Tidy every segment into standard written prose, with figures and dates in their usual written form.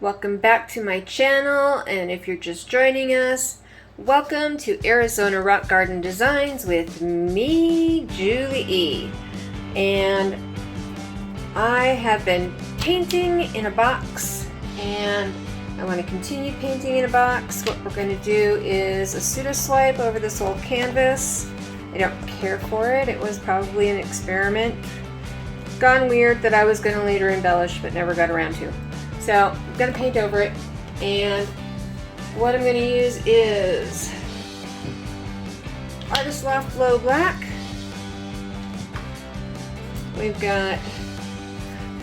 Welcome back to my channel, and if you're just joining us, welcome to Arizona Rock Garden Designs with me, Julie E. And I have been painting in a box, and I want to continue painting in a box. What we're going to do is a pseudo swipe over this old canvas. I don't care for it. It was probably an experiment gone weird that I was going to later embellish but never got around to. So I'm going to paint over it, and what I'm going to use is Artist Loft Flow Black. We've got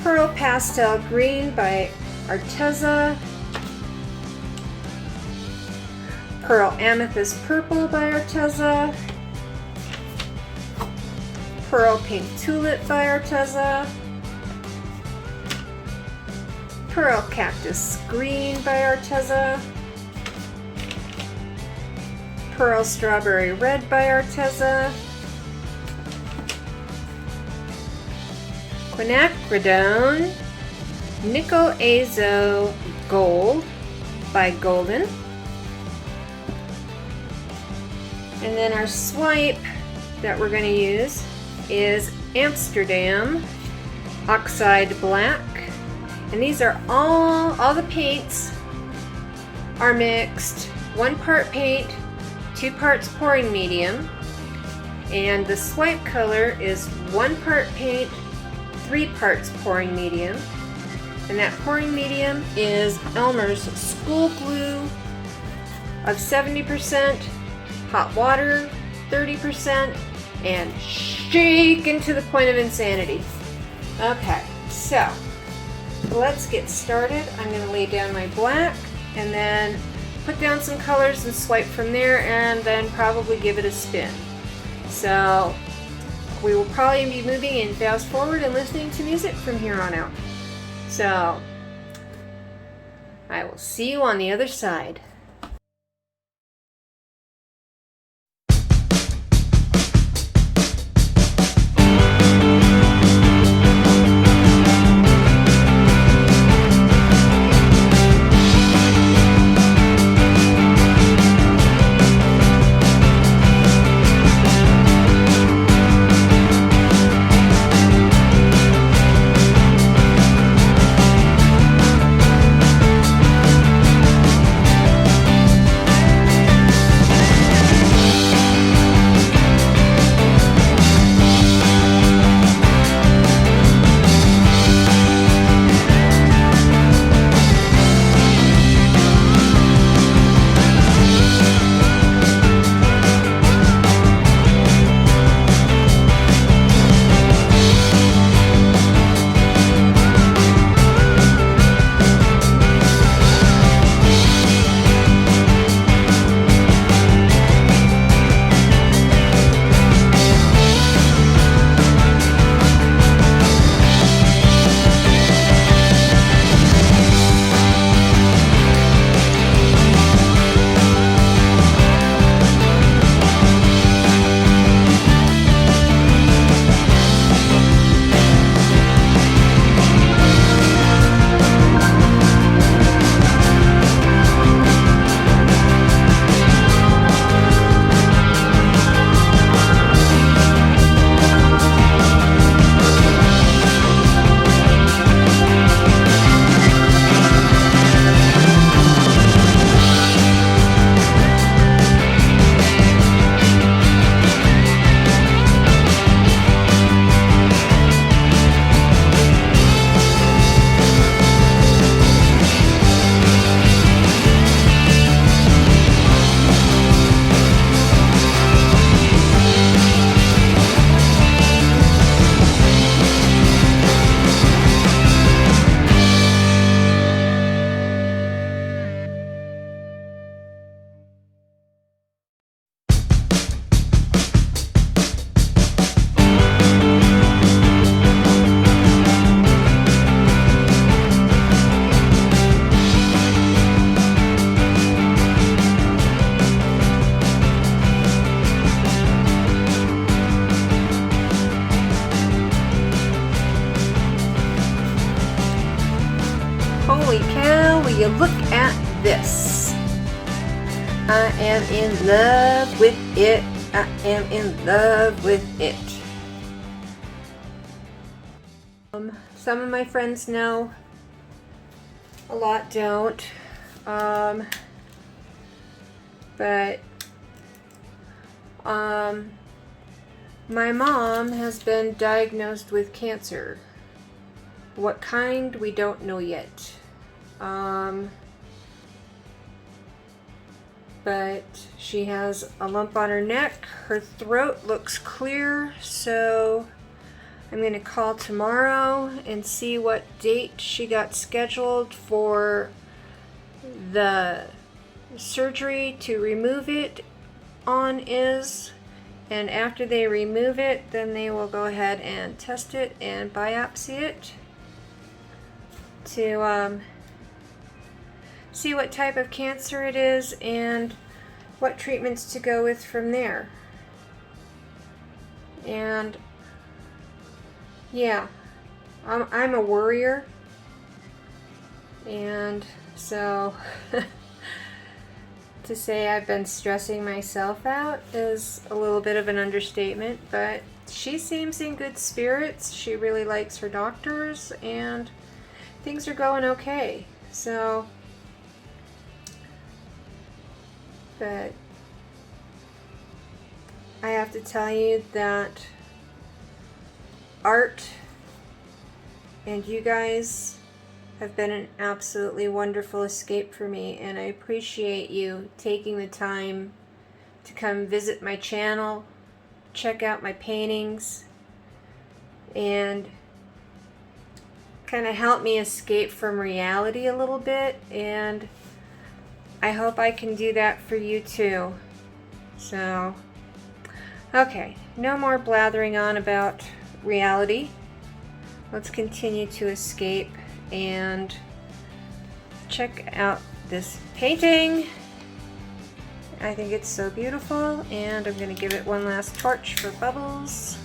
Pearl Pastel Green by Arteza, Pearl Amethyst Purple by Arteza, Pearl Pink Tulip by Arteza, Pearl Cactus Green by Arteza, Pearl Strawberry Red by Arteza, Quinacridone Nickel Azo Gold by Golden, and then our swipe that we're going to use is Amsterdam Oxide Black. And these are all the paints are mixed. 1 part paint, 2 parts pouring medium. And the swipe color is 1 part paint, 3 parts pouring medium. And that pouring medium is Elmer's School Glue of 70%, hot water 30%, and shaken to the point of insanity. Okay, so let's get started. I'm going to lay down my black and then put down some colors and swipe from there, and then probably give it a spin. So we will probably be moving in fast forward and listening to music from here on out. So I will see you on the other side. now will you look at this? I am in love with it. I am in love with it. Some of my friends know, a lot don't. But my mom has been diagnosed with cancer. What kind, we don't know yet. But she has a lump on her neck. Her throat looks clear, so I'm going to call tomorrow and see what date she got scheduled for the surgery to remove it on is. And after they remove it, then they will go ahead and test it and biopsy it to see what type of cancer it is and what treatments to go with from there. And yeah, I'm a worrier, and so to say I've been stressing myself out is a little bit of an understatement, but she seems in good spirits. She really likes her doctors, and things are going okay. So, but I have to tell you that Art and you guys have been an absolutely wonderful escape for me, and I appreciate you taking the time to come visit my channel, check out my paintings, and kind of help me escape from reality a little bit. And I hope I can do that for you too. So, okay, no more blathering on about reality. Let's continue to escape and check out this painting. I think it's so beautiful, and I'm going to give it one last torch for bubbles,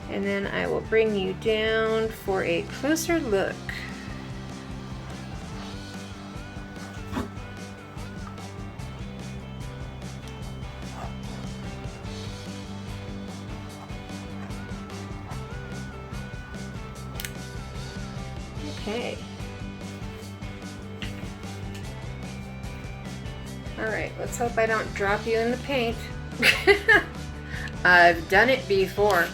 and then I will bring you down for a closer look. Okay. Alright, let's hope I don't drop you in the paint. I've done it before.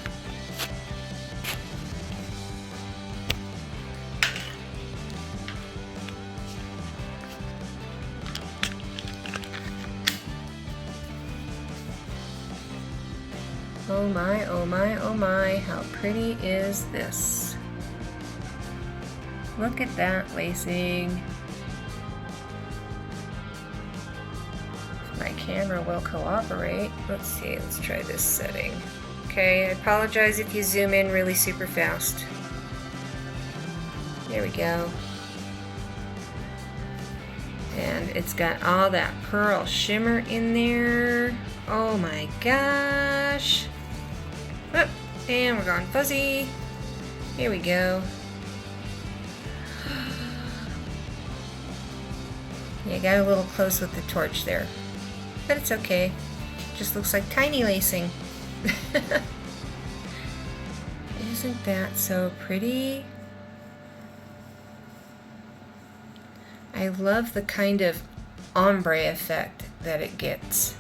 Oh my, oh my, oh my, how pretty is this? Look at that lacing. My camera will cooperate. Let's see, let's try this setting. Okay, I apologize if you zoom in really super fast. There we go. And it's got all that pearl shimmer in there. Oh my gosh. Oh, and we're going fuzzy. Here we go. Yeah, got a little close with the torch there, but it's okay. Just looks like tiny lacing. Isn't that so pretty? I love the kind of ombre effect that it gets.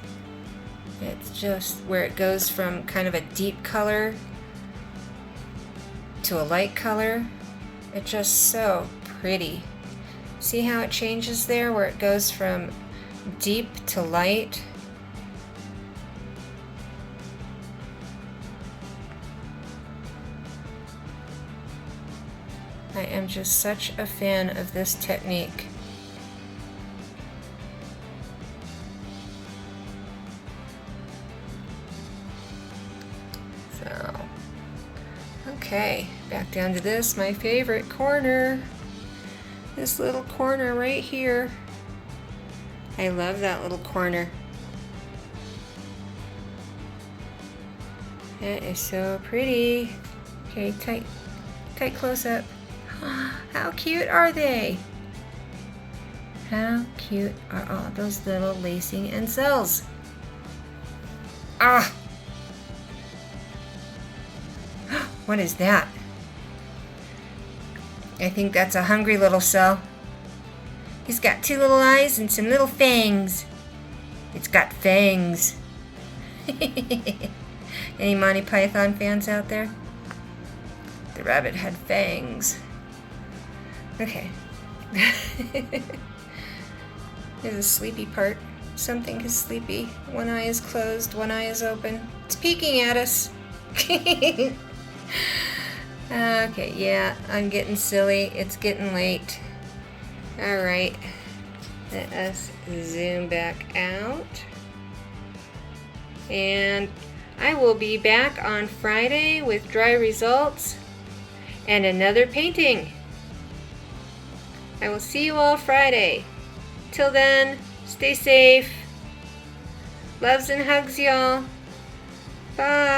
It's just where it goes from kind of a deep color to a light color. It's just so pretty. See how it changes there, where it goes from deep to light? I am just such a fan of this technique. So, okay, back down to this, my favorite corner. This little corner right here. I love that little corner. That is so pretty. Okay, tight close up. How cute are they? How cute are all those little lacing and cells? Ah! What is that? I think that's a hungry little cell. He's got 2 little eyes and some little fangs. It's got fangs. Any Monty Python fans out there? The rabbit had fangs. Okay. There's a sleepy part. Something is sleepy. One eye is closed, one eye is open. It's peeking at us. Okay, yeah, I'm getting silly. It's getting late. Alright. Let us zoom back out. And I will be back on Friday with dry results and another painting. I will see you all Friday. Till then, stay safe. Loves and hugs, y'all. Bye.